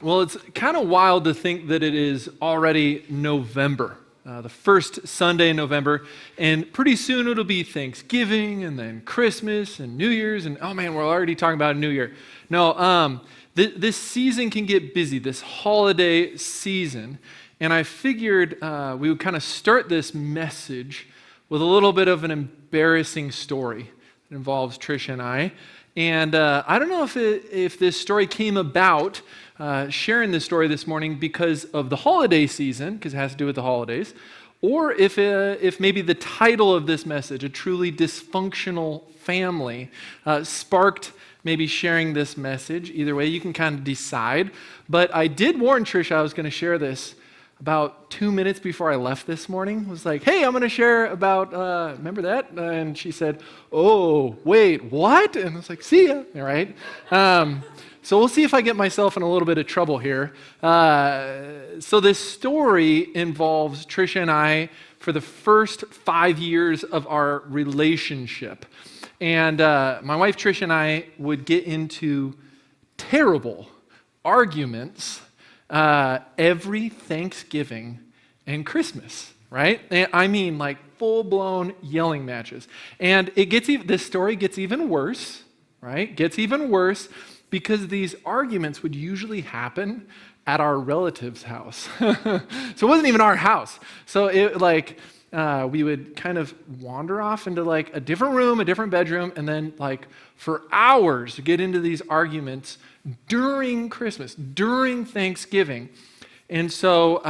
Well, it's kind of wild to think that it is already November, the first Sunday in November, and pretty soon it'll be Thanksgiving and then Christmas and New Year's, and oh man, we're already talking about a New Year. No, this season can get busy, this holiday season, and I figured we would kind of start this message with a little bit of an embarrassing story that involves Trish and I. And I don't know if this story came about, sharing this story this morning because of the holiday season, because it has to do with the holidays, or if maybe the title of this message, A Truly Dysfunctional Family, sparked maybe sharing this message. Either way, you can kind of decide. But I did warn Trish I was going to share this about 2 minutes before I left this morning. I was like, hey, I'm going to share about, remember that? And she said, oh, wait, what? And I was like, see ya, all right? So we'll see if I get myself in a little bit of trouble here. So this story involves Trisha and I for the first 5 years of our relationship. And my wife Trisha and I would get into terrible arguments every Thanksgiving and Christmas, right? And I mean, like full-blown yelling matches. And this story gets even worse, right? Gets even worse because these arguments would usually happen at our relative's house. So it wasn't even our house. So we would kind of wander off into like a different room, a different bedroom, and then like for hours get into these arguments during Christmas, during Thanksgiving. And so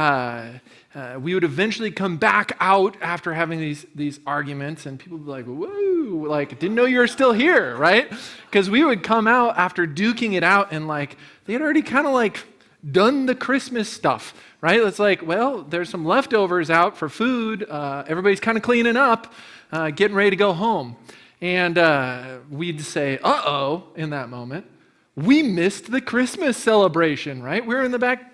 we would eventually come back out after having these arguments, and people would be like, whoa, like, didn't know you were still here, right? Because we would come out after duking it out, and like, they had already kind of like done the Christmas stuff, right? It's like, well, there's some leftovers out for food. Everybody's kind of cleaning up, getting ready to go home. And we'd say, uh-oh, in that moment. We missed the Christmas celebration, right? We were in the back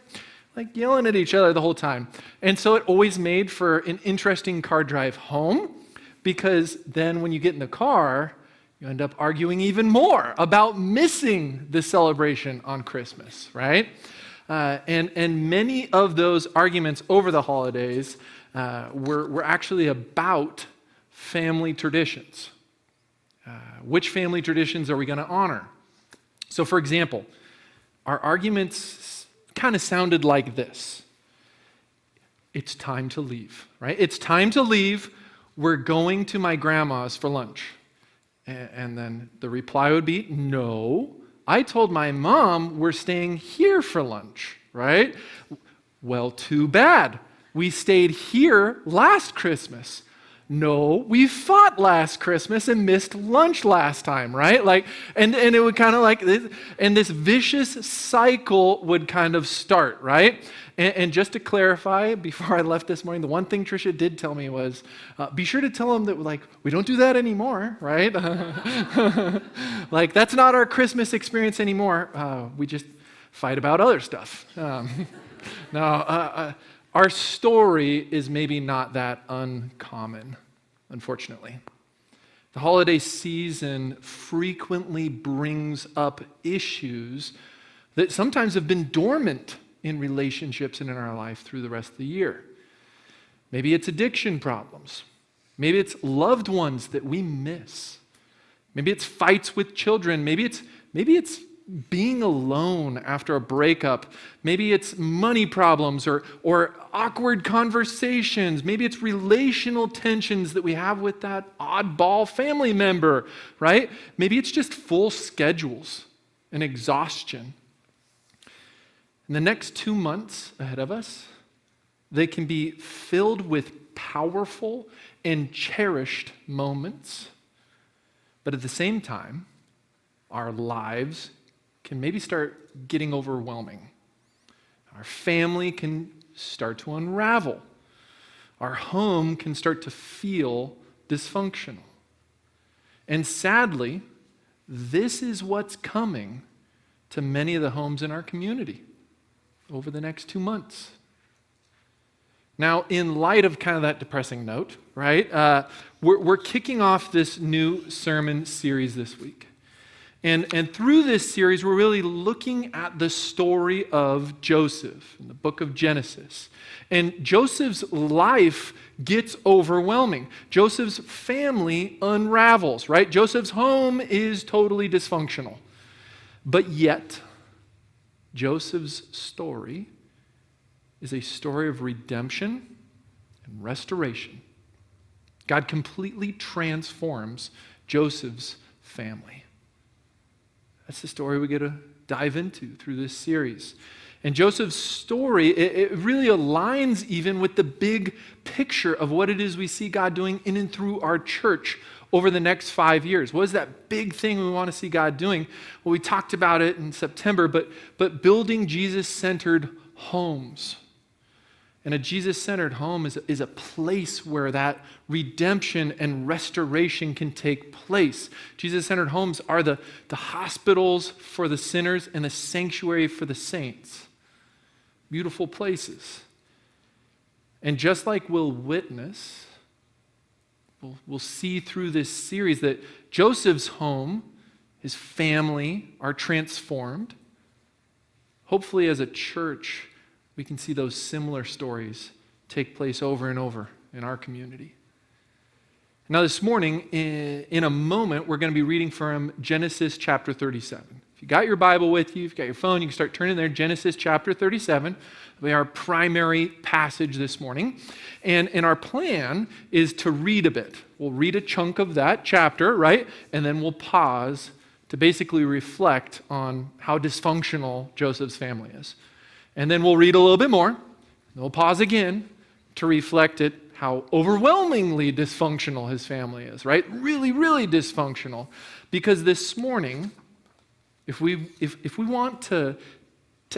like yelling at each other the whole time. And so it always made for an interesting car drive home, because then when you get in the car, you end up arguing even more about missing the celebration on Christmas, right? And many of those arguments over the holidays were actually about family traditions. Which family traditions are we going to honor? So for example, our arguments kind of sounded like this. It's time to leave, right? It's time to leave. We're going to my grandma's for lunch. And then the reply would be, no, I told my mom we're staying here for lunch, right? Well, too bad. We stayed here last Christmas. No, we fought last Christmas and missed lunch last time, right? Like, and it would kind of like, and this vicious cycle would kind of start, right? And just to clarify, before I left this morning, the one thing Tricia did tell me was, be sure to tell them that, like, we don't do that anymore, right? Like, that's not our Christmas experience anymore. We just fight about other stuff. Our story is maybe not that uncommon, unfortunately. The holiday season frequently brings up issues that sometimes have been dormant in relationships and in our life through the rest of the year. Maybe it's addiction problems. Maybe it's loved ones that we miss. Maybe it's fights with children. Maybe it's being alone after a breakup. Maybe it's money problems or awkward conversations. Maybe it's relational tensions that we have with that oddball family member, right? Maybe it's just full schedules and exhaustion. In the next 2 months ahead of us, they can be filled with powerful and cherished moments. But at the same time, our lives can maybe start getting overwhelming. Our family can start to unravel. Our home can start to feel dysfunctional. And sadly, this is what's coming to many of the homes in our community over the next 2 months. Now, in light of kind of that depressing note, right, we're kicking off this new sermon series this week. And through this series, we're really looking at the story of Joseph in the book of Genesis. And Joseph's life gets overwhelming. Joseph's family unravels, right? Joseph's home is totally dysfunctional. But yet, Joseph's story is a story of redemption and restoration. God completely transforms Joseph's family. That's the story we get to dive into through this series. And Joseph's story, it really aligns even with the big picture of what it is we see God doing in and through our church over the next 5 years. What is that big thing we want to see God doing? Well, we talked about it in September, but building Jesus-centered homes. And a Jesus-centered home is a place where that redemption and restoration can take place. Jesus-centered homes are the hospitals for the sinners and the sanctuary for the saints. Beautiful places. And just like we'll witness, we'll see through this series that Joseph's home, his family are transformed. Hopefully as a church, we can see those similar stories take place over and over in our community. Now this morning, in a moment, we're going to be reading from Genesis chapter 37. If you got your Bible with you, if you've got your phone, you can start turning there. Genesis chapter 37 will be our primary passage this morning. And our plan is to read a bit. We'll read a chunk of that chapter, right? And then we'll pause to basically reflect on how dysfunctional Joseph's family is. And then we'll read a little bit more, and we'll pause again to reflect at how overwhelmingly dysfunctional his family is, right? Really, really dysfunctional. Because this morning, if we want to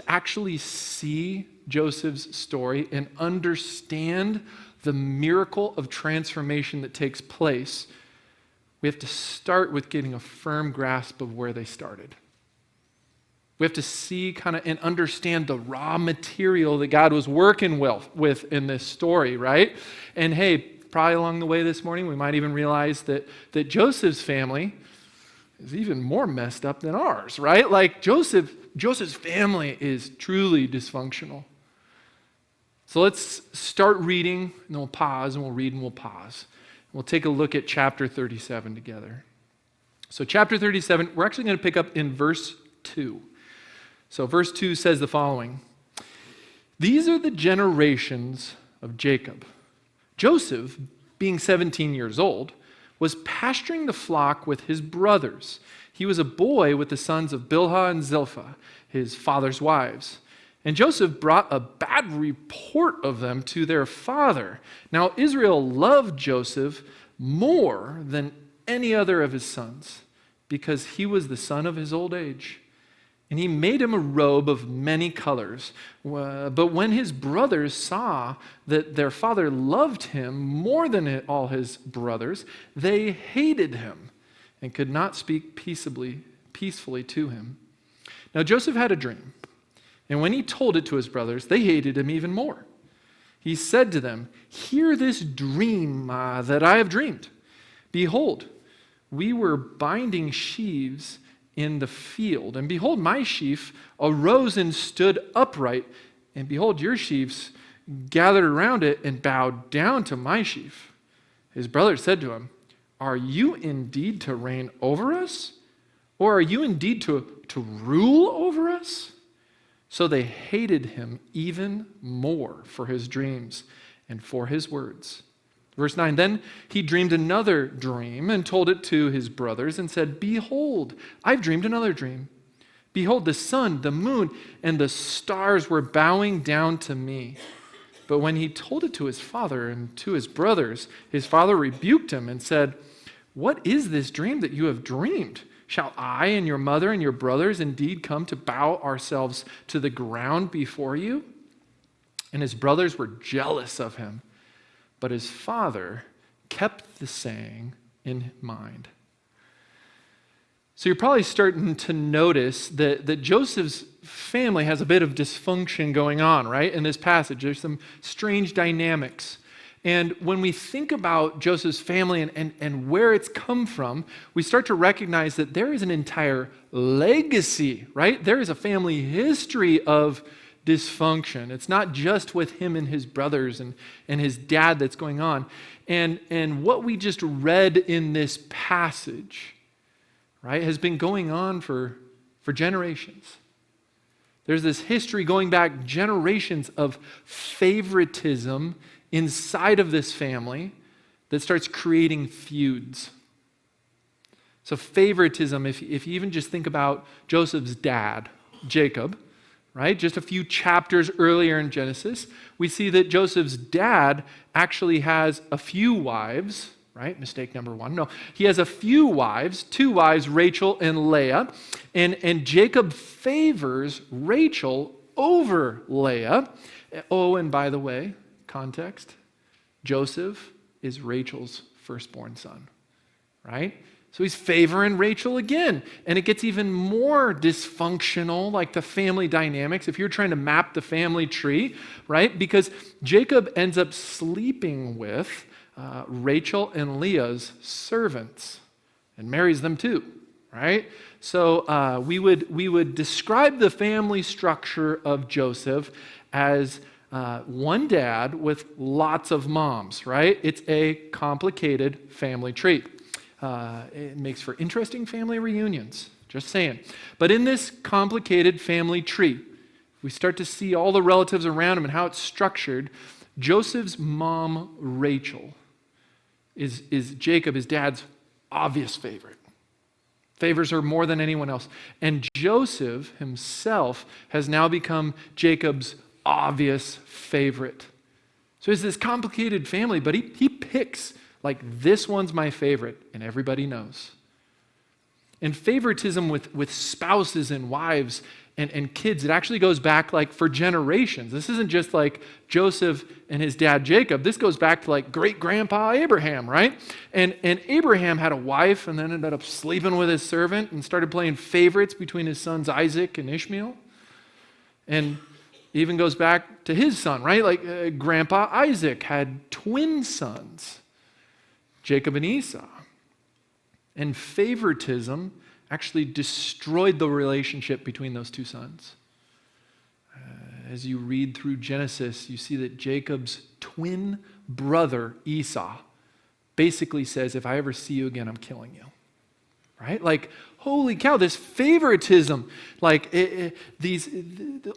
actually see Joseph's story and understand the miracle of transformation that takes place, we have to start with getting a firm grasp of where they started. We have to see and understand the raw material that God was working with in this story, right? And hey, probably along the way this morning, we might even realize that Joseph's family is even more messed up than ours, right? Like Joseph's family is truly dysfunctional. So let's start reading, and then we'll pause, and we'll read, and we'll pause. We'll take a look at chapter 37 together. So chapter 37, we're actually going to pick up in verse 2. So verse 2 says the following: "These are the generations of Jacob. Joseph, being 17 years old, was pasturing the flock with his brothers. He was a boy with the sons of Bilhah and Zilpah, his father's wives. And Joseph brought a bad report of them to their father. Now Israel loved Joseph more than any other of his sons, because he was the son of his old age. And he made him a robe of many colors. But when his brothers saw that their father loved him more than all his brothers, they hated him and could not speak peacefully to him. Now Joseph had a dream, and when he told it to his brothers, they hated him even more. He said to them, 'Hear this dream that I have dreamed. Behold, we were binding sheaves in the field, and behold, my sheaf arose and stood upright, and behold, your sheaves gathered around it and bowed down to my sheaf.' His brothers said to him, 'Are you indeed to reign over us? Or are you indeed to rule over us?' So they hated him even more for his dreams and for his words." Verse 9, "Then he dreamed another dream and told it to his brothers and said, 'Behold, I've dreamed another dream. Behold, the sun, the moon, and the stars were bowing down to me.' But when he told it to his father and to his brothers, his father rebuked him and said, 'What is this dream that you have dreamed? Shall I and your mother and your brothers indeed come to bow ourselves to the ground before you?' And his brothers were jealous of him. But his father kept the saying in mind." So you're probably starting to notice that Joseph's family has a bit of dysfunction going on, right? In this passage, there's some strange dynamics. And when we think about Joseph's family and where it's come from, we start to recognize that there is an entire legacy, right? There is a family history of dysfunction. It's not just with him and his brothers and his dad that's going on. And what we just read in this passage, right, has been going on for generations. There's this history going back generations of favoritism inside of this family that starts creating feuds. So favoritism, if you even just think about Joseph's dad, Jacob, right? Just a few chapters earlier in Genesis, we see that Joseph's dad actually has a few wives, right? Mistake number one. No, he has a few wives, two wives, Rachel and Leah, and Jacob favors Rachel over Leah. Oh, and by the way, context, Joseph is Rachel's firstborn son, right? So he's favoring Rachel again. And it gets even more dysfunctional, like the family dynamics, if you're trying to map the family tree, right? Because Jacob ends up sleeping with Rachel and Leah's servants and marries them too, right? So we would describe the family structure of Joseph as one dad with lots of moms, right? It's a complicated family tree. It makes for interesting family reunions, just saying. But in this complicated family tree, we start to see all the relatives around him and how it's structured. Joseph's mom, Rachel, is Jacob, his dad's obvious favorite. Favors her more than anyone else. And Joseph himself has now become Jacob's obvious favorite. So it's this complicated family, but he picks, like, this one's my favorite, and everybody knows. And favoritism with spouses and wives and kids, it actually goes back, like, for generations. This isn't just like Joseph and his dad Jacob. This goes back to, like, great-grandpa Abraham, right? And Abraham had a wife and then ended up sleeping with his servant and started playing favorites between his sons Isaac and Ishmael. And even goes back to his son, right? Like Grandpa Isaac had twin sons, Jacob and Esau. And favoritism actually destroyed the relationship between those two sons. As you read through Genesis, you see that Jacob's twin brother, Esau, basically says, if I ever see you again, I'm killing you. Right? Like, holy cow, this favoritism, like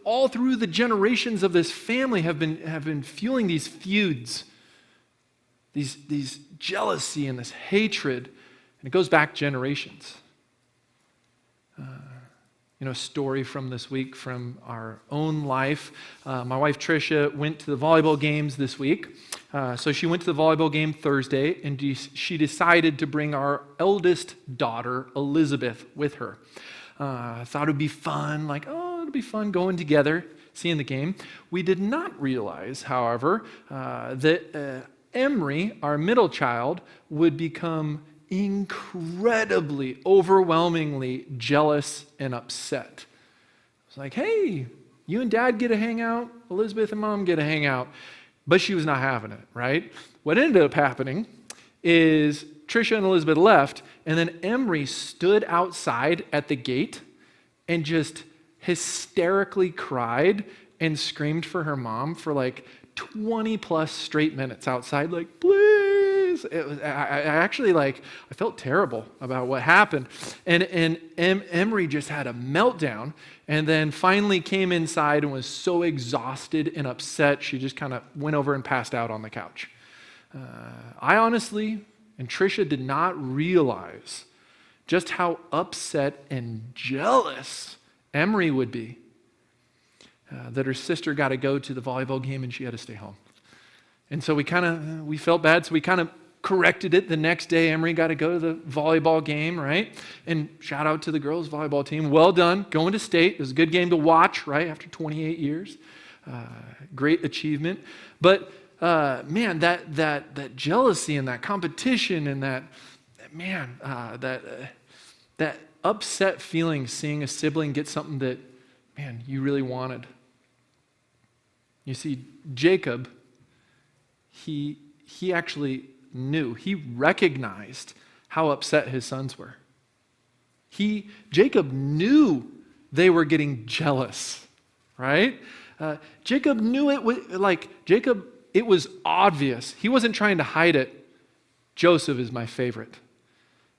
all through the generations of this family have been fueling these feuds, these jealousy and this hatred, and it goes back generations. A story from this week from our own life. My wife Tricia went to the volleyball games this week. So she went to the volleyball game Thursday, and she decided to bring our eldest daughter, Elizabeth, with her. I thought it would be fun, it'll be fun going together, seeing the game. We did not realize, however, that Emery, our middle child, would become incredibly, overwhelmingly jealous and upset. It's like, hey, you and Dad get to hang out, Elizabeth and Mom get to hang out. But she was not having it, right? What ended up happening is Tricia and Elizabeth left, and then Emery stood outside at the gate and just hysterically cried and screamed for her mom for like 20 plus straight minutes outside, like, please. I actually, I felt terrible about what happened. And Emery just had a meltdown, and then finally came inside and was so exhausted and upset, she just kind of went over and passed out on the couch. I honestly, and Tricia did not realize just how upset and jealous Emery would be that her sister got to go to the volleyball game and she had to stay home. And so we felt bad, so we kind of corrected it. The next day, Emery got to go to the volleyball game, right? And shout out to the girls' volleyball team. Well done, going to state. It was a good game to watch, right, after 28 years. Great achievement. But, man, that jealousy and that competition and that upset feeling seeing a sibling get something that, man, you really wanted. You see, Jacob, he he actually knew, he recognized how upset his sons were. Jacob knew they were getting jealous, right? Jacob knew it was it was obvious. He wasn't trying to hide it. Joseph is my favorite.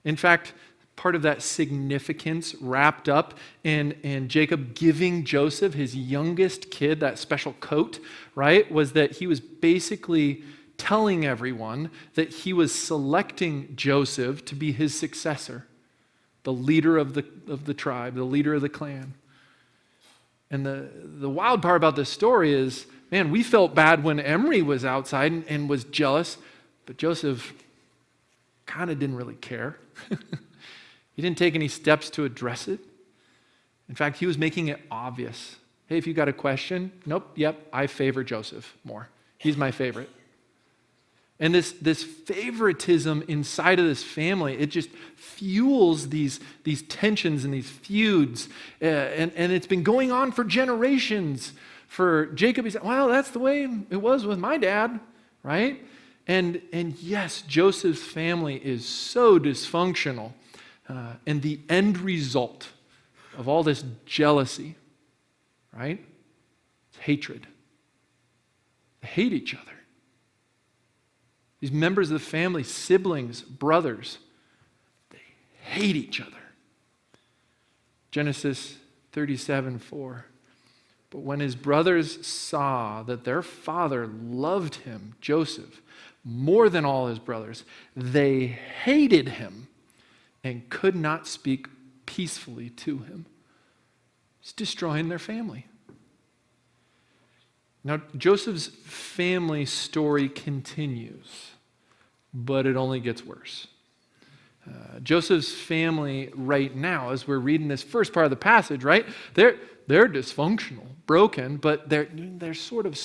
In fact, part of that significance wrapped up in Jacob giving Joseph, his youngest kid, that special coat, right, was that he was basically telling everyone that he was selecting Joseph to be his successor, the leader of the tribe, the leader of the clan. And the wild part about this story is, man, we felt bad when Emery was outside and was jealous, but Joseph kind of didn't really care. He didn't take any steps to address it. In fact, he was making it obvious. Hey, if you got a question, I favor Joseph more. He's my favorite. And this favoritism inside of this family, it just fuels these tensions and these feuds. And it's been going on for generations. For Jacob, he said, well, that's the way it was with my dad, right? And yes, Joseph's family is so dysfunctional. And the end result of all this jealousy, right? It's hatred. They hate each other. These members of the family, siblings, brothers, they hate each other. Genesis 37:4. But when his brothers saw that their father loved him, Joseph, more than all his brothers, they hated him and could not speak peacefully to him. It's destroying their family. Now, Joseph's family story continues, but it only gets worse. Joseph's family right now, as we're reading this first part of the passage, right? They're dysfunctional, broken, but they're sort of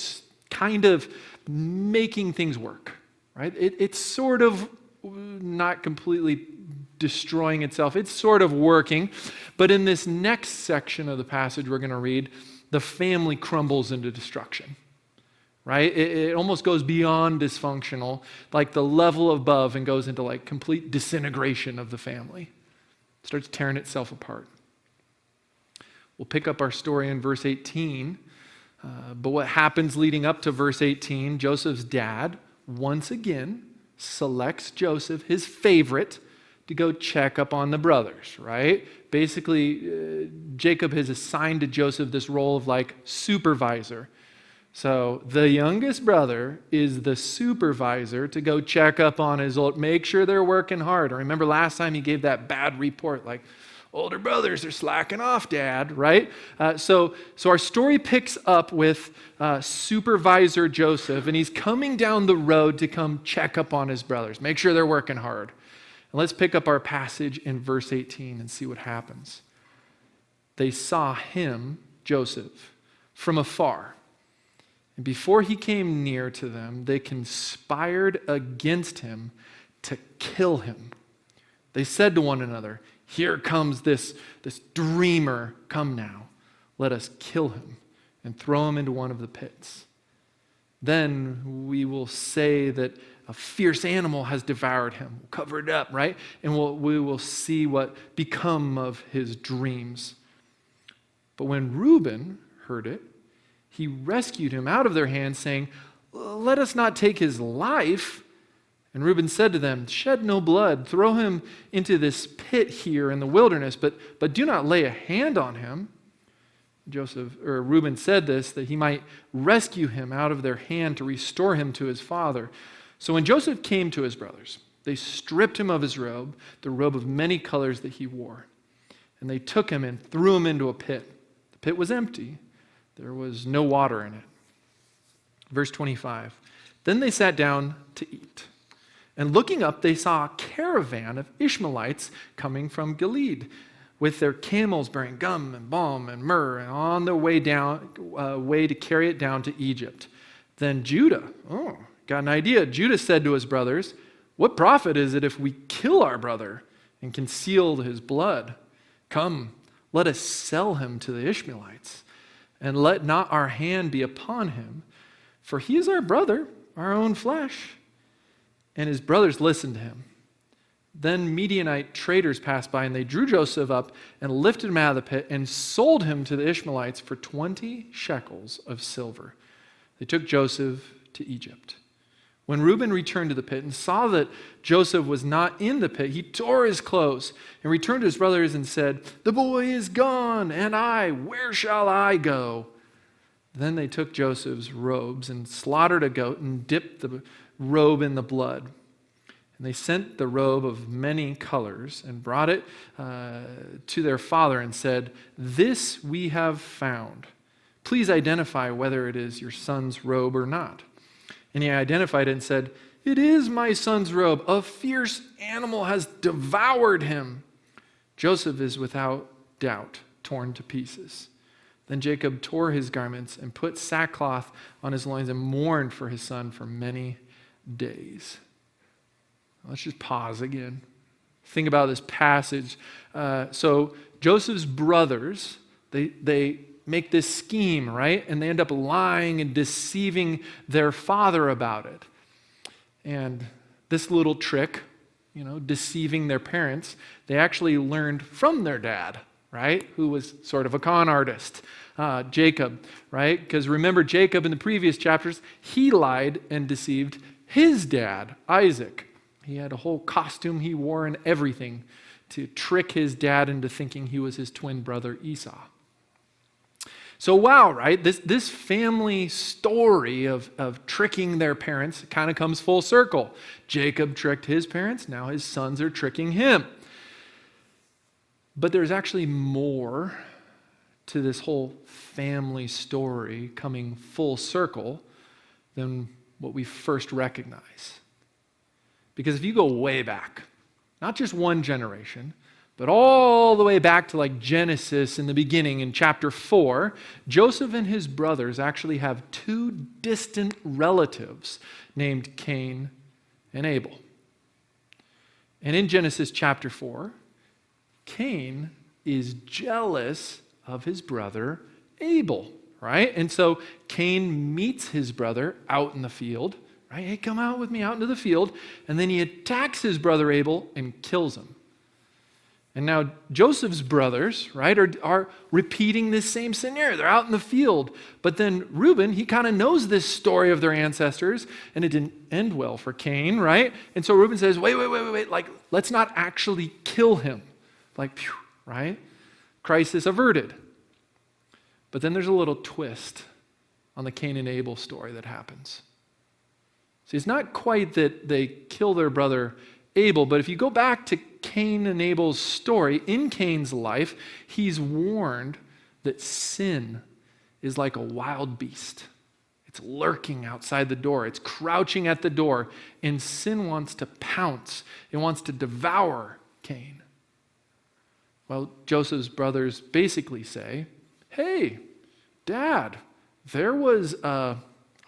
kind of making things work, right? It's sort of not completely destroying itself. It's sort of working. But in this next section of the passage we're going to read, the family crumbles into destruction, right? It almost goes beyond dysfunctional, like the level above, and goes into like complete disintegration of the family. It starts tearing itself apart. We'll pick up our story in verse 18. But what happens leading up to verse 18, Joseph's dad, once again, selects Joseph, his favorite, to go check up on the brothers, right? Basically, Jacob has assigned to Joseph this role of like supervisor. So the youngest brother is the supervisor to go check up on his make sure they're working hard. I remember last time he gave that bad report, like, older brothers are slacking off, Dad, right? So our story picks up with supervisor Joseph, and he's coming down the road to come check up on his brothers, make sure they're working hard. And let's pick up our passage in verse 18 and see what happens. They saw him, Joseph, from afar. And before he came near to them, they conspired against him to kill him. They said to one another, here comes this dreamer. Come now, let us kill him and throw him into one of the pits. Then we will say that a fierce animal has devoured him. We'll cover it up, right? And we will see what become of his dreams. But when Reuben heard it, he rescued him out of their hands, saying, let us not take his life. And Reuben said to them, shed no blood, throw him into this pit here in the wilderness, but do not lay a hand on him. Reuben said this, that he might rescue him out of their hand to restore him to his father. So when Joseph came to his brothers, they stripped him of his robe, the robe of many colors that he wore. And they took him and threw him into a pit. The pit was empty. There was no water in it. Verse 25. Then they sat down to eat. And looking up, they saw a caravan of Ishmaelites coming from Gilead, with their camels bearing gum and balm and myrrh, and on their way to carry it down to Egypt. Then Judah, got an idea. Judah said to his brothers, what profit is it if we kill our brother and conceal his blood? Come, let us sell him to the Ishmaelites, and let not our hand be upon him, for he is our brother, our own flesh. And his brothers listened to him. Then Midianite traders passed by, and they drew Joseph up and lifted him out of the pit and sold him to the Ishmaelites for 20 shekels of silver. They took Joseph to Egypt. When Reuben returned to the pit and saw that Joseph was not in the pit, he tore his clothes and returned to his brothers and said, "The boy is gone, and where shall I go?" Then they took Joseph's robes and slaughtered a goat and dipped the robe in the blood. And they sent the robe of many colors and brought it to their father and said, "This we have found. Please identify whether it is your son's robe or not." And he identified it and said, "It is my son's robe. A fierce animal has devoured him." Joseph is without doubt torn to pieces. Then Jacob tore his garments and put sackcloth on his loins and mourned for his son for many days. Let's just pause again. Think about this passage. So Joseph's brothers, they make this scheme, right? And they end up lying and deceiving their father about it. And this little trick, deceiving their parents, they actually learned from their dad, right? Who was sort of a con artist, Jacob, right? Because remember Jacob in the previous chapters, he lied and deceived his dad, Isaac. He had a whole costume he wore and everything to trick his dad into thinking he was his twin brother Esau. So wow, right? This family story of tricking their parents kind of comes full circle. Jacob tricked his parents, now his sons are tricking him. But there's actually more to this whole family story coming full circle than what we first recognize. Because if you go way back, not just one generation, but all the way back to like Genesis in the beginning in chapter 4, Joseph and his brothers actually have two distant relatives named Cain and Abel. And in Genesis chapter 4, Cain is jealous of his brother Abel, right? And so Cain meets his brother out in the field, right? Hey, come out with me out into the field. And then he attacks his brother Abel and kills him. And now Joseph's brothers, right, are repeating this same scenario. They're out in the field. But then Reuben, he kind of knows this story of their ancestors, and it didn't end well for Cain, right? And so Reuben says, wait, like, let's not actually kill him. Like, phew, right? Crisis averted. But then there's a little twist on the Cain and Abel story that happens. See, it's not quite that they kill their brother Abel, but if you go back to Cain and Abel's story, in Cain's life, he's warned that sin is like a wild beast. It's lurking outside the door. It's crouching at the door, and sin wants to pounce. It wants to devour Cain. Well, Joseph's brothers basically say, hey, Dad, there was a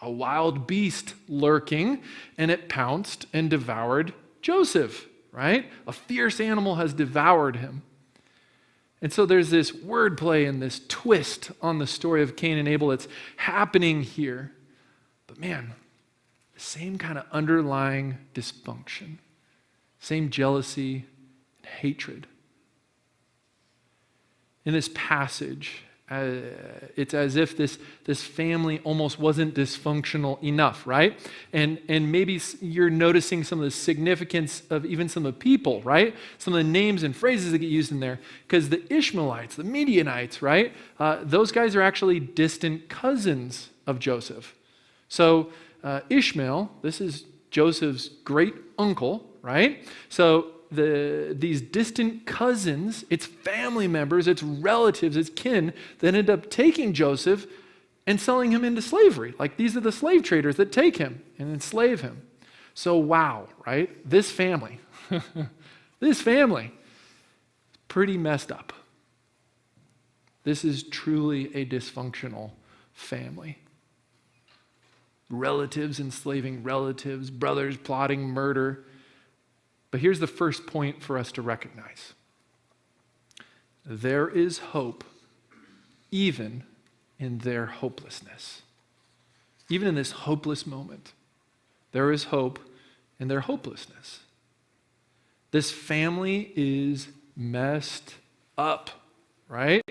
wild beast lurking, and it pounced and devoured Joseph, right? A fierce animal has devoured him. And so there's this wordplay and this twist on the story of Cain and Abel that's happening here. But man, the same kind of underlying dysfunction, same jealousy and hatred. In this passage, it's as if this family almost wasn't dysfunctional enough, right? And maybe you're noticing some of the significance of even some of the people, right? Some of the names and phrases that get used in there. Because the Ishmaelites, the Midianites, right? Those guys are actually distant cousins of Joseph. So Ishmael, this is Joseph's great uncle, right? So these distant cousins, it's family members, it's relatives, it's kin that end up taking Joseph and selling him into slavery. Like these are the slave traders that take him and enslave him. So wow, right? This family, pretty messed up. This is truly a dysfunctional family. Relatives enslaving relatives, brothers plotting murder. But here's the first point for us to recognize. There is hope even in their hopelessness. Even in this hopeless moment, there is hope and their hopelessness. This family is messed up, right?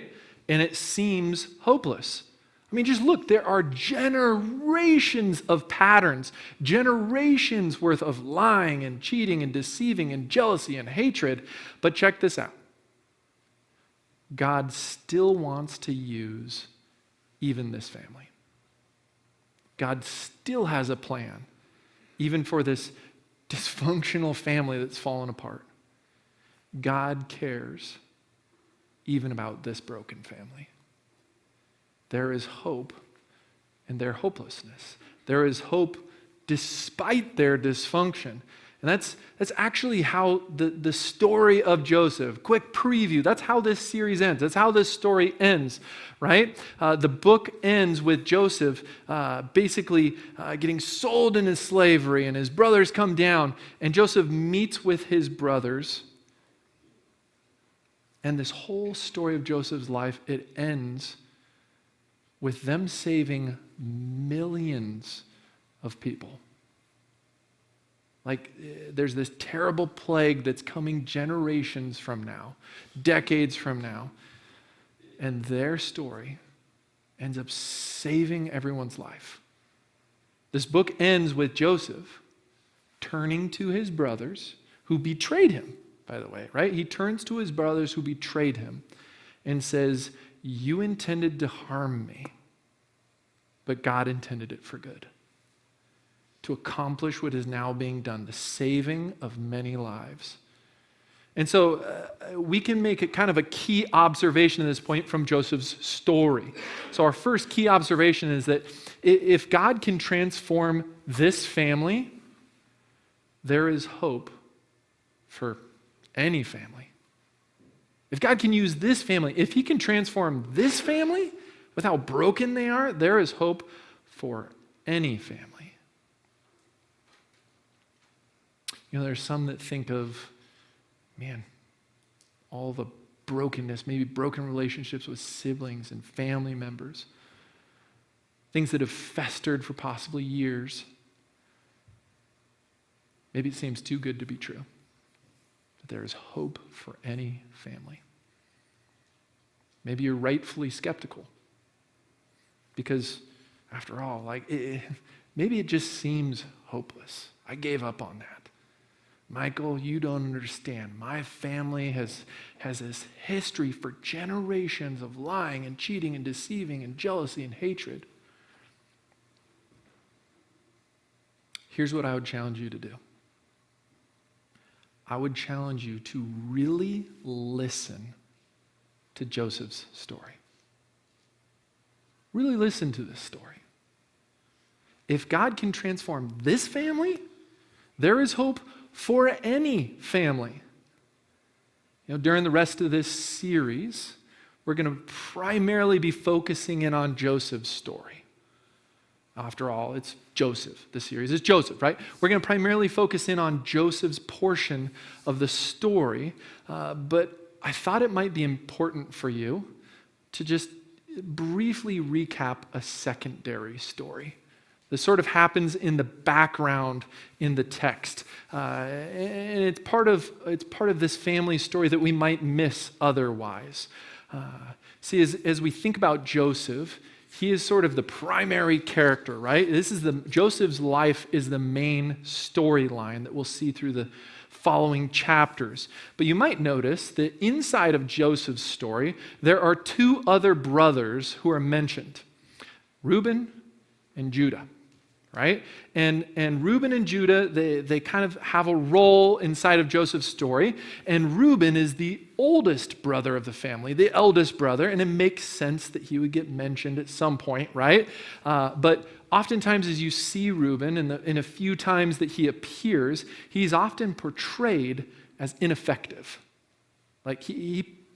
And it seems hopeless. I mean, just look, there are generations of patterns, generations worth of lying and cheating and deceiving and jealousy and hatred. But check this out. God still wants to use even this family. God still has a plan, even for this dysfunctional family that's fallen apart. God cares even about this broken family. There is hope in their hopelessness. There is hope despite their dysfunction. And that's actually how the story of Joseph, quick preview, that's how this series ends. That's how this story ends, right? The book ends with Joseph basically getting sold into slavery, and his brothers come down, and Joseph meets with his brothers. And this whole story of Joseph's life, it ends with them saving millions of people. Like, there's this terrible plague that's coming generations from now, decades from now, and their story ends up saving everyone's life. This book ends with Joseph turning to his brothers who betrayed him, by the way, right? He turns to his brothers who betrayed him and says, "You intended to harm me, but God intended it for good, to accomplish what is now being done, the saving of many lives." And so we can make it kind of a key observation at this point from Joseph's story. So our first key observation is that if God can transform this family, there is hope for any family. If God can use this family, if he can transform this family with how broken they are, there is hope for any family. You know, there's some that think of, man, all the brokenness, maybe broken relationships with siblings and family members, things that have festered for possibly years. Maybe it seems too good to be true. But there is hope for any family. Maybe you're rightfully skeptical. Because, after all, maybe it just seems hopeless. I gave up on that. Michael, you don't understand. My family has this history for generations of lying and cheating and deceiving and jealousy and hatred. Here's what I would challenge you to do. I would challenge you to really listen to Joseph's story. Really listen to this story. If God can transform this family, there is hope for any family. You know, during the rest of this series, we're going to primarily be focusing in on Joseph's story. After all, it's Joseph. The series is Joseph, right? We're going to primarily focus in on Joseph's portion of the story, but I thought it might be important for you to just briefly recap a secondary story. This sort of happens in the background in the text, and it's part of this family story that we might miss otherwise. See, as we think about Joseph, he is sort of the primary character, right? Joseph's life is the main storyline that we'll see through the following chapters. But you might notice that inside of Joseph's story, there are two other brothers who are mentioned, Reuben and Judah, right? And Reuben and Judah, they kind of have a role inside of Joseph's story. And Reuben is the oldest brother of the family, the eldest brother, and it makes sense that he would get mentioned at some point, right? But oftentimes as you see Reuben, in a few times that he appears, he's often portrayed as ineffective. Like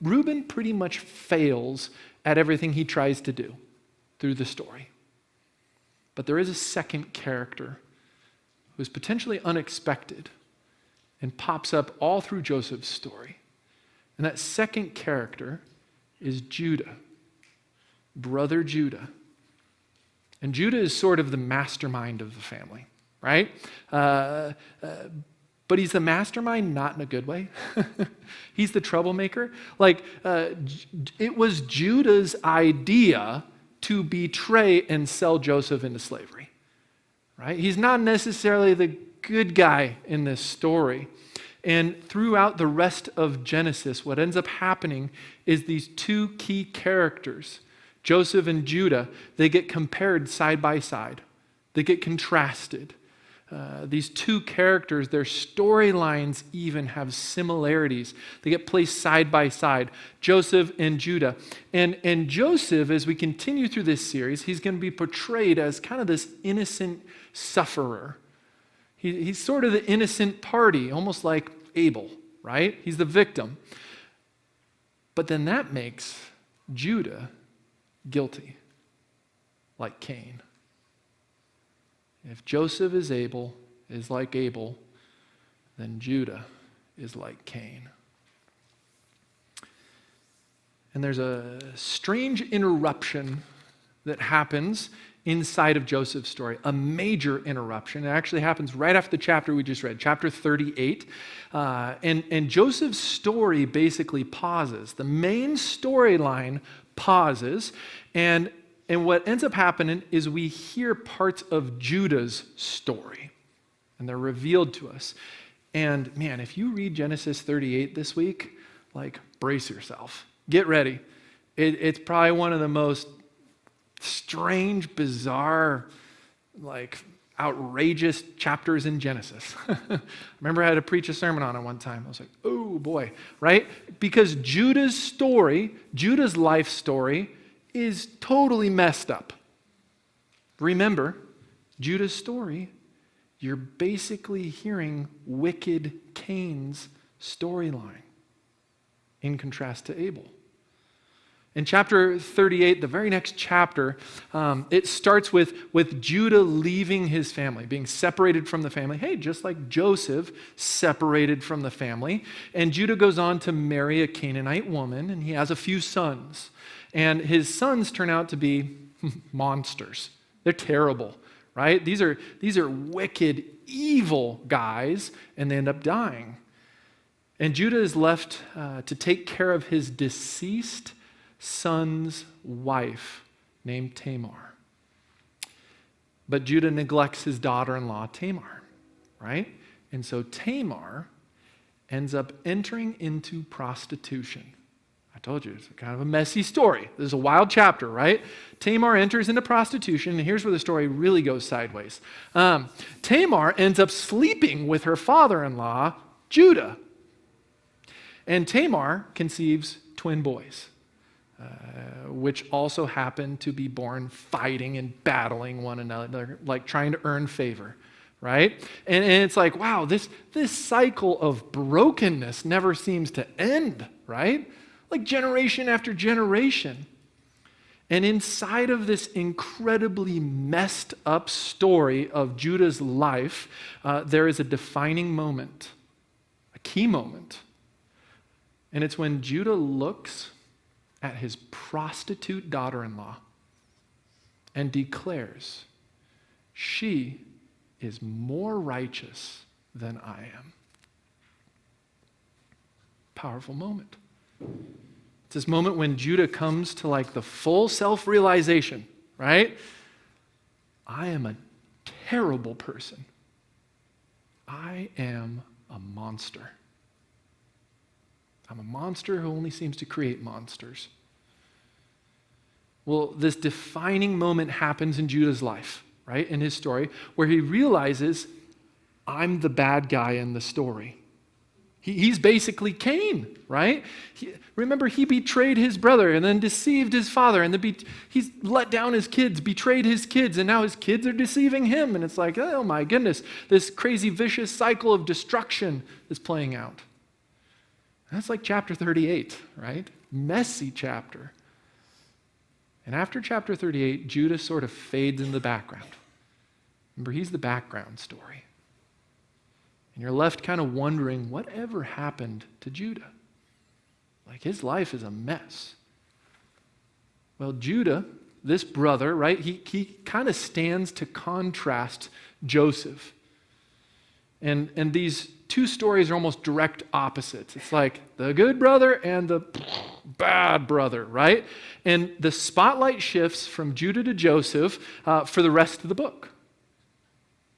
Reuben pretty much fails at everything he tries to do through the story. But there is a second character who is potentially unexpected and pops up all through Joseph's story. And that second character is Judah, brother Judah. And Judah is sort of the mastermind of the family, right? But he's the mastermind, not in a good way. He's the troublemaker. It was Judah's idea to betray and sell Joseph into slavery, right? He's not necessarily the good guy in this story. And throughout the rest of Genesis, what ends up happening is these two key characters, Joseph and Judah, they get compared side by side. They get contrasted. These two characters, their storylines even have similarities. They get placed side by side, Joseph and Judah. And Joseph, as we continue through this series, he's going to be portrayed as kind of this innocent sufferer. He's sort of the innocent party, almost like Abel, right? He's the victim. But then that makes Judah guilty, like Cain. If Joseph is like Abel, then Judah is like Cain. And there's a strange interruption that happens inside of Joseph's story, a major interruption. It actually happens right after the chapter we just read, chapter 38. And Joseph's story basically pauses. The main storyline pauses, and what ends up happening is we hear parts of Judah's story, and they're revealed to us. And man, if you read Genesis 38 this week, brace yourself. Get ready. It's probably one of the most strange, bizarre, outrageous chapters in Genesis. I remember I had to preach a sermon on it one time. I was like, oh boy, right? Because Judah's story, Judah's life story, is totally messed up. Remember, Judah's story, you're basically hearing wicked Cain's storyline in contrast to Abel. In chapter 38, the very next chapter, it starts with Judah leaving his family, being separated from the family. Hey, just like Joseph separated from the family. And Judah goes on to marry a Canaanite woman, and he has a few sons. And his sons turn out to be monsters. They're terrible, right? These are wicked, evil guys, and they end up dying. And Judah is left to take care of his deceased son's wife named Tamar. But Judah neglects his daughter-in-law, Tamar, right? And so Tamar ends up entering into prostitution. I told you, it's kind of a messy story. This is a wild chapter, right? Tamar enters into prostitution, and here's where the story really goes sideways. Tamar ends up sleeping with her father-in-law, Judah. And Tamar conceives twin boys, which also happen to be born fighting and battling one another, trying to earn favor, right? And it's wow, this cycle of brokenness never seems to end, right? Generation after generation. And inside of this incredibly messed up story of Judah's life, there is a defining moment, a key moment. And it's when Judah looks at his prostitute daughter-in-law and declares, she is more righteous than I am. Powerful moment. It's this moment when Judah comes to the full self-realization, right? I am a terrible person. I am a monster. I'm a monster who only seems to create monsters. Well, this defining moment happens in Judah's life, right? In his story, where he realizes, I'm the bad guy in the story. He's basically Cain, right? Remember, he betrayed his brother and then deceived his father, and he's let down his kids, betrayed his kids, and now his kids are deceiving him. And it's oh my goodness, this crazy, vicious cycle of destruction is playing out. That's chapter 38, right? Messy chapter. And after chapter 38, Judah sort of fades in the background. Remember, he's the background story. And you're left kind of wondering, whatever happened to Judah? His life is a mess. Well, Judah, this brother, right, he kind of stands to contrast Joseph. And these two stories are almost direct opposites. It's like the good brother and the bad brother, right? And the spotlight shifts from Judah to Joseph for the rest of the book.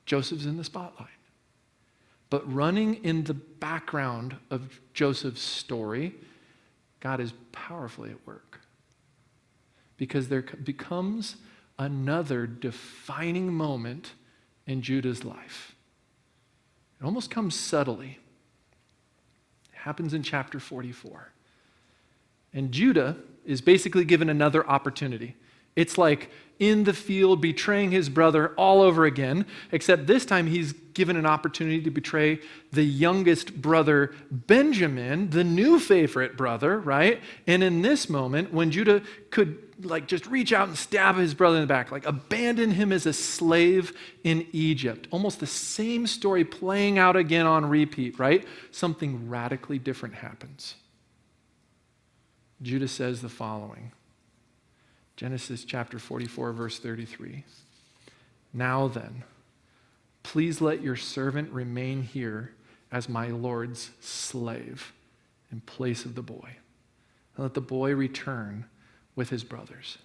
Joseph's in the spotlight. But running in the background of Joseph's story, God is powerfully at work. Because there becomes another defining moment in Judah's life. It almost comes subtly. It happens in chapter 44. And Judah is basically given another opportunity. It's like in the field betraying his brother all over again, except this time he's given an opportunity to betray the youngest brother, Benjamin, the new favorite brother, right? And in this moment, when Judah could just reach out and stab his brother in the back, abandon him as a slave in Egypt. Almost the same story playing out again on repeat, right? Something radically different happens. Judah says the following. Genesis chapter 44, verse 33. Now then, please let your servant remain here as my Lord's slave in place of the boy. And let the boy return with his brothers.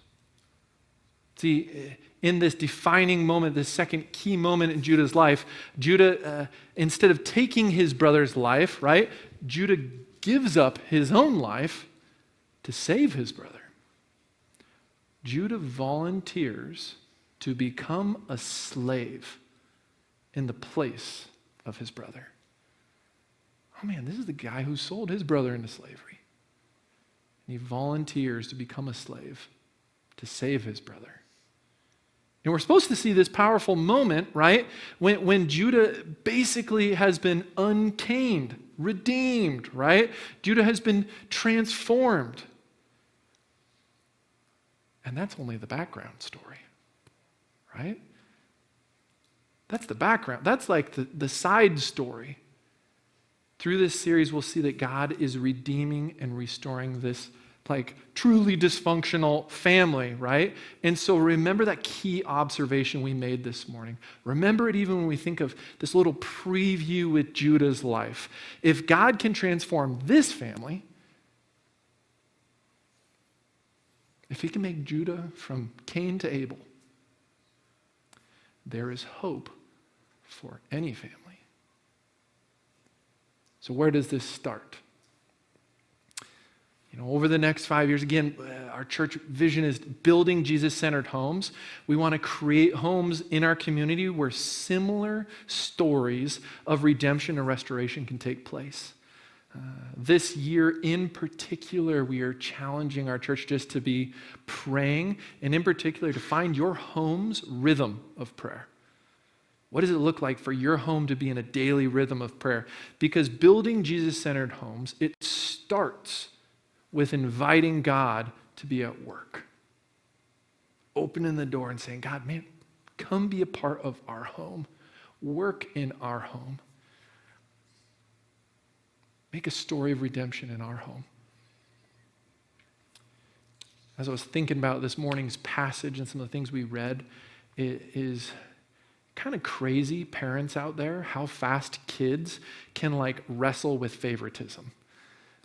See, in this defining moment, this second key moment in Judah's life, Judah, instead of taking his brother's life, right, Judah gives up his own life to save his brother. Judah volunteers to become a slave in the place of his brother. Oh man, this is the guy who sold his brother into slavery. And he volunteers to become a slave to save his brother. And we're supposed to see this powerful moment, right? When Judah basically has been untamed, redeemed, right? Judah has been transformed. And that's only the background story, right? That's the background. That's like the side story. Through this series, we'll see that God is redeeming and restoring this truly dysfunctional family, right? And so remember that key observation we made this morning. Remember it even when we think of this little preview with Judah's life. If God can transform this family, if he can make Judah from Cain to Abel, there is hope for any family. So where does this start? Over the next 5 years, again, our church vision is building Jesus-centered homes. We want to create homes in our community where similar stories of redemption and restoration can take place. This year in particular, we are challenging our church just to be praying, and in particular to find your home's rhythm of prayer. What does it look like for your home to be in a daily rhythm of prayer? Because building Jesus-centered homes, it starts with inviting God to be at work. Opening the door and saying, God, man, come be a part of our home. Work in our home. Make a story of redemption in our home. As I was thinking about this morning's passage and some of the things we read, it is kind of crazy, parents out there, how fast kids can wrestle with favoritism.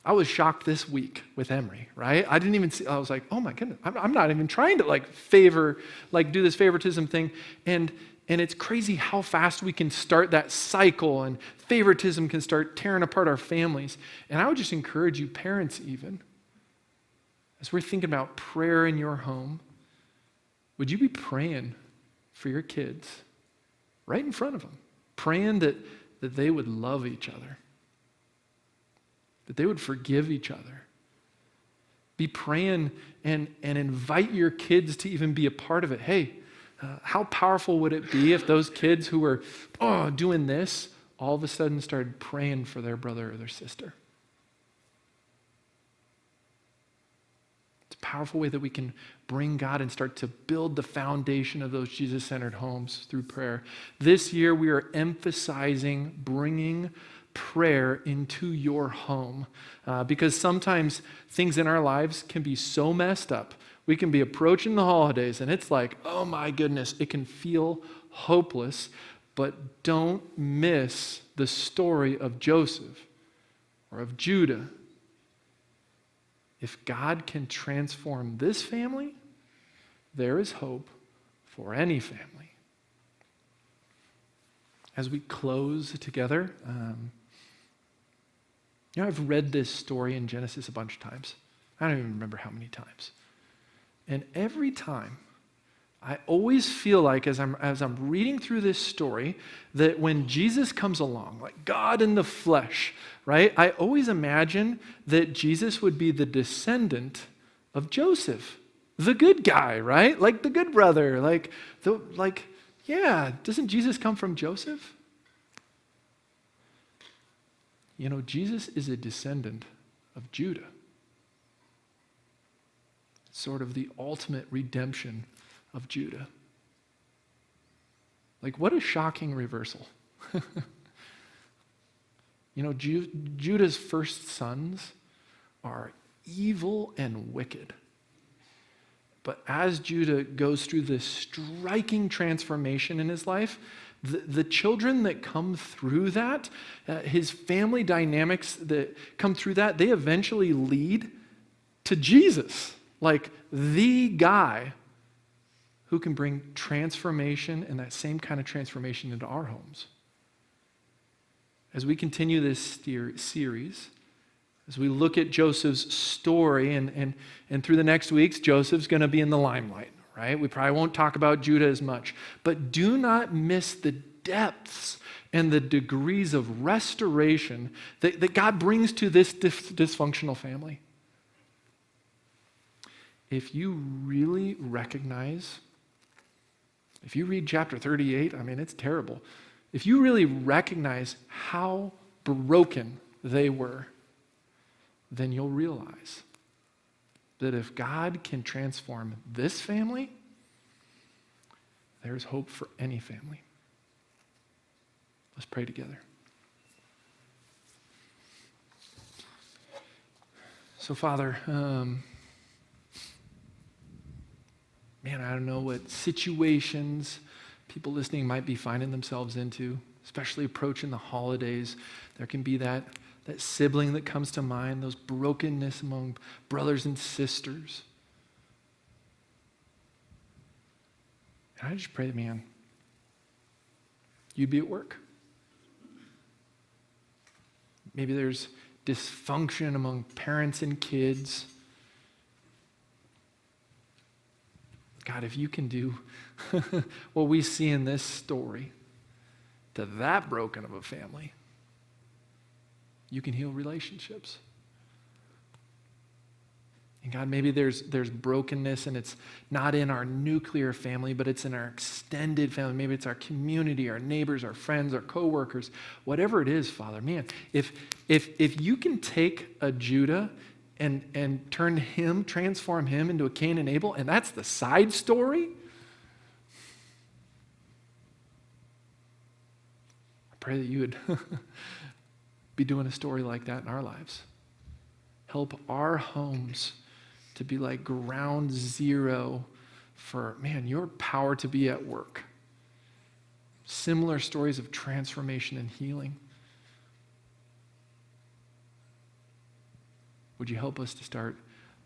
I was shocked this week with Emery, right? I didn't even see, I was like, oh my goodness, I'm not even trying to do this favoritism thing. And it's crazy how fast we can start that cycle, and favoritism can start tearing apart our families. And I would just encourage you, parents even, as we're thinking about prayer in your home, would you be praying for your kids right in front of them, praying that they would love each other, that they would forgive each other. Be praying and invite your kids to even be a part of it. Hey, how powerful would it be if those kids who were doing this all of a sudden started praying for their brother or their sister? It's a powerful way that we can bring God and start to build the foundation of those Jesus-centered homes through prayer. This year, we are emphasizing bringing prayer into your home because sometimes things in our lives can be so messed up. We can be approaching the holidays and it's like, oh my goodness, it can feel hopeless, but don't miss the story of Joseph or of Judah. If God can transform this family, there is hope for any family. As we close together, I've read this story in Genesis a bunch of times. I don't even remember how many times. And every time, I always feel like as I'm reading through this story, that when Jesus comes along, like God in the flesh, right? I always imagine that Jesus would be the descendant of Joseph, the good guy, right? Like the good brother, doesn't Jesus come from Joseph? Jesus is a descendant of Judah. Sort of the ultimate redemption of Judah. Like, what a shocking reversal. Judah's first sons are evil and wicked. But as Judah goes through this striking transformation in his life, the children that come through that, his family dynamics that come through that, they eventually lead to Jesus, like the guy who can bring transformation and that same kind of transformation into our homes. As we continue this series, as we look at Joseph's story, and through the next weeks, Joseph's going to be in the limelight, right? We probably won't talk about Judah as much, but do not miss the depths and the degrees of restoration that God brings to this dysfunctional family. If you really recognize, if you read chapter 38, it's terrible. If you really recognize how broken they were, then you'll realize that if God can transform this family, there's hope for any family. Let's pray together. So, Father, I don't know what situations people listening might be finding themselves into, especially approaching the holidays. There can be that sibling that comes to mind, those brokenness among brothers and sisters. And I just pray that, you'd be at work. Maybe there's dysfunction among parents and kids. God, if you can do what we see in this story to that broken of a family, you can heal relationships. And God, maybe there's brokenness and it's not in our nuclear family, but it's in our extended family. Maybe it's our community, our neighbors, our friends, our coworkers, whatever it is, Father. If you can take a Judah and transform him into a Cain and Abel, and that's the side story, I pray that you would be doing a story like that in our lives. Help our homes to be like ground zero for, your power to be at work. Similar stories of transformation and healing. Would you help us to start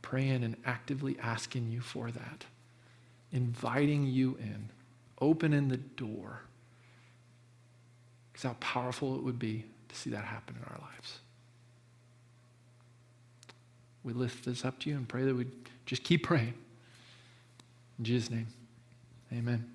praying and actively asking you for that? Inviting you in, opening the door. Because how powerful it would be to see that happen in our lives. We lift this up to you and pray that we'd just keep praying. In Jesus' name, amen.